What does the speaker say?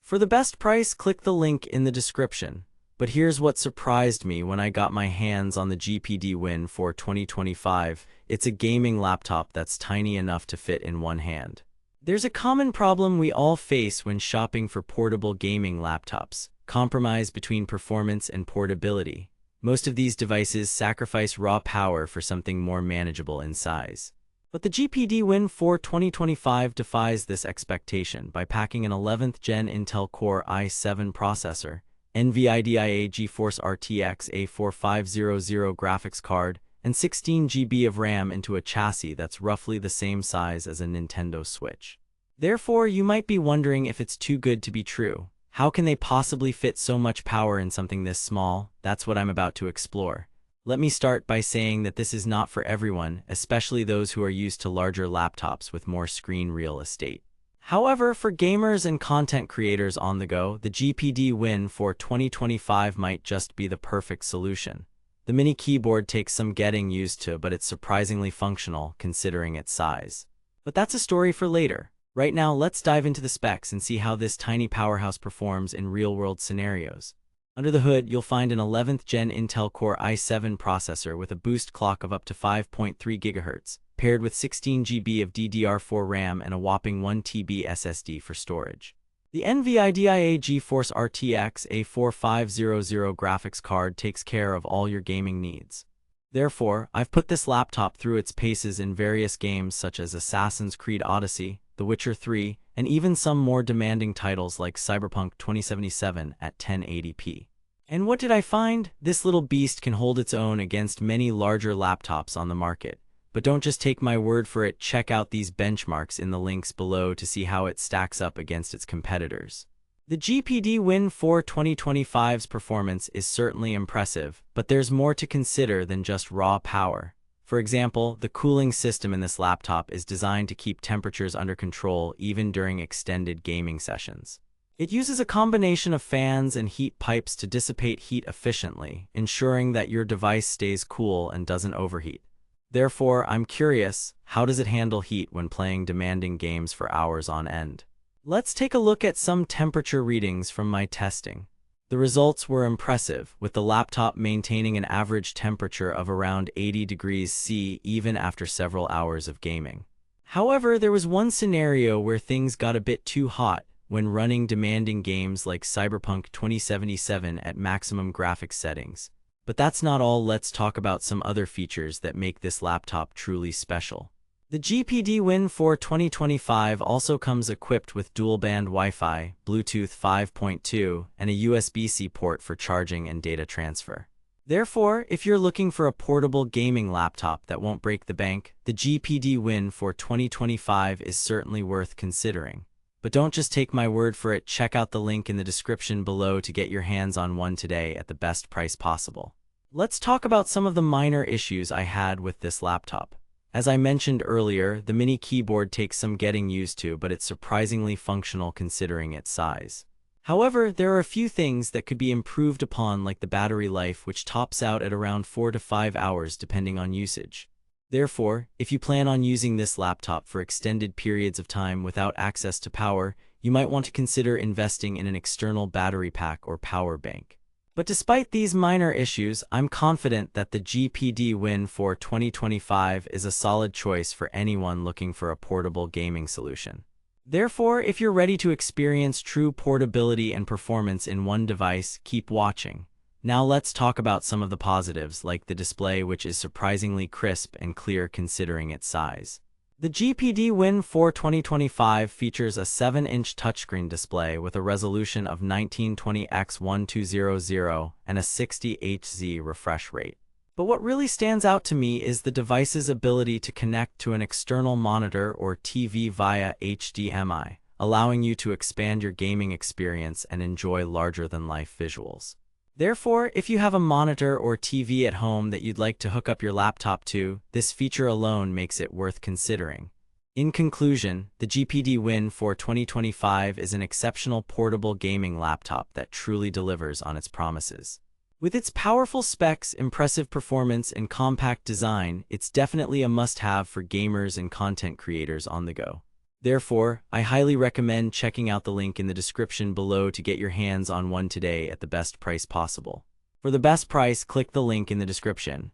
For the best price, click the link in the description. But here's what surprised me when I got my hands on the GPD Win for 2025. It's a gaming laptop that's tiny enough to fit in one hand. There's a common problem we all face when shopping for portable gaming laptops: compromise between performance and portability. Most of these devices sacrifice raw power for something more manageable in size. But the GPD Win for 2025 defies this expectation by packing an 11th Gen Intel Core i7 processor, NVIDIA GeForce RTX A4500 graphics card, and 16 GB of RAM into a chassis that's roughly the same size as a Nintendo Switch. Therefore, you might be wondering if it's too good to be true. How can they possibly fit so much power in something this small? That's what I'm about to explore. Let me start by saying that this is not for everyone, especially those who are used to larger laptops with more screen real estate. However, for gamers and content creators on the go, the GPD Win for 2025 might just be the perfect solution. The mini keyboard takes some getting used to, but it's surprisingly functional considering its size. But that's a story for later. Right now, let's dive into the specs and see how this tiny powerhouse performs in real-world scenarios. Under the hood, you'll find an 11th Gen Intel Core i7 processor with a boost clock of up to 5.3 GHz, paired with 16 GB of DDR4 RAM and a whopping 1 TB SSD for storage. The NVIDIA GeForce RTX A4500 graphics card takes care of all your gaming needs. Therefore, I've put this laptop through its paces in various games such as Assassin's Creed Odyssey, The Witcher 3, and even some more demanding titles like Cyberpunk 2077 at 1080p. And what did I find? This little beast can hold its own against many larger laptops on the market. But don't just take my word for it, check out these benchmarks in the links below to see how it stacks up against its competitors. The GPD Win for 2025's performance is certainly impressive, but there's more to consider than just raw power. For example, the cooling system in this laptop is designed to keep temperatures under control even during extended gaming sessions. It uses a combination of fans and heat pipes to dissipate heat efficiently, ensuring that your device stays cool and doesn't overheat. Therefore, I'm curious, how does it handle heat when playing demanding games for hours on end? Let's take a look at some temperature readings from my testing. The results were impressive, with the laptop maintaining an average temperature of around 80 degrees C even after several hours of gaming. However, there was one scenario where things got a bit too hot when running demanding games like Cyberpunk 2077 at maximum graphics settings. But that's not all. Let's talk about some other features that make this laptop truly special. The GPD Win for 2025 also comes equipped with dual-band Wi-Fi, Bluetooth 5.2, and a USB-C port for charging and data transfer. Therefore, if you're looking for a portable gaming laptop that won't break the bank, the GPD Win for 2025 is certainly worth considering. But don't just take my word for it, check out the link in the description below to get your hands on one today at the best price possible. Let's talk about some of the minor issues I had with this laptop. As I mentioned earlier, the mini keyboard takes some getting used to, but it's surprisingly functional considering its size. However, there are a few things that could be improved upon, like the battery life, which tops out at around 4 to 5 hours depending on usage. Therefore, if you plan on using this laptop for extended periods of time without access to power, you might want to consider investing in an external battery pack or power bank. But despite these minor issues, I'm confident that the GPD Win for 2025 is a solid choice for anyone looking for a portable gaming solution. Therefore, if you're ready to experience true portability and performance in one device, keep watching. Now let's talk about some of the positives, like the display, which is surprisingly crisp and clear considering its size. The GPD Win for 2025 features a 7-inch touchscreen display with a resolution of 1920x1200 and a 60 Hz refresh rate. But what really stands out to me is the device's ability to connect to an external monitor or TV via HDMI, allowing you to expand your gaming experience and enjoy larger-than-life visuals. Therefore, if you have a monitor or TV at home that you'd like to hook up your laptop to, this feature alone makes it worth considering. In conclusion, the GPD Win for 2025 is an exceptional portable gaming laptop that truly delivers on its promises. With its powerful specs, impressive performance, and compact design, it's definitely a must-have for gamers and content creators on the go. Therefore, I highly recommend checking out the link in the description below to get your hands on one today at the best price possible. For the best price, click the link in the description.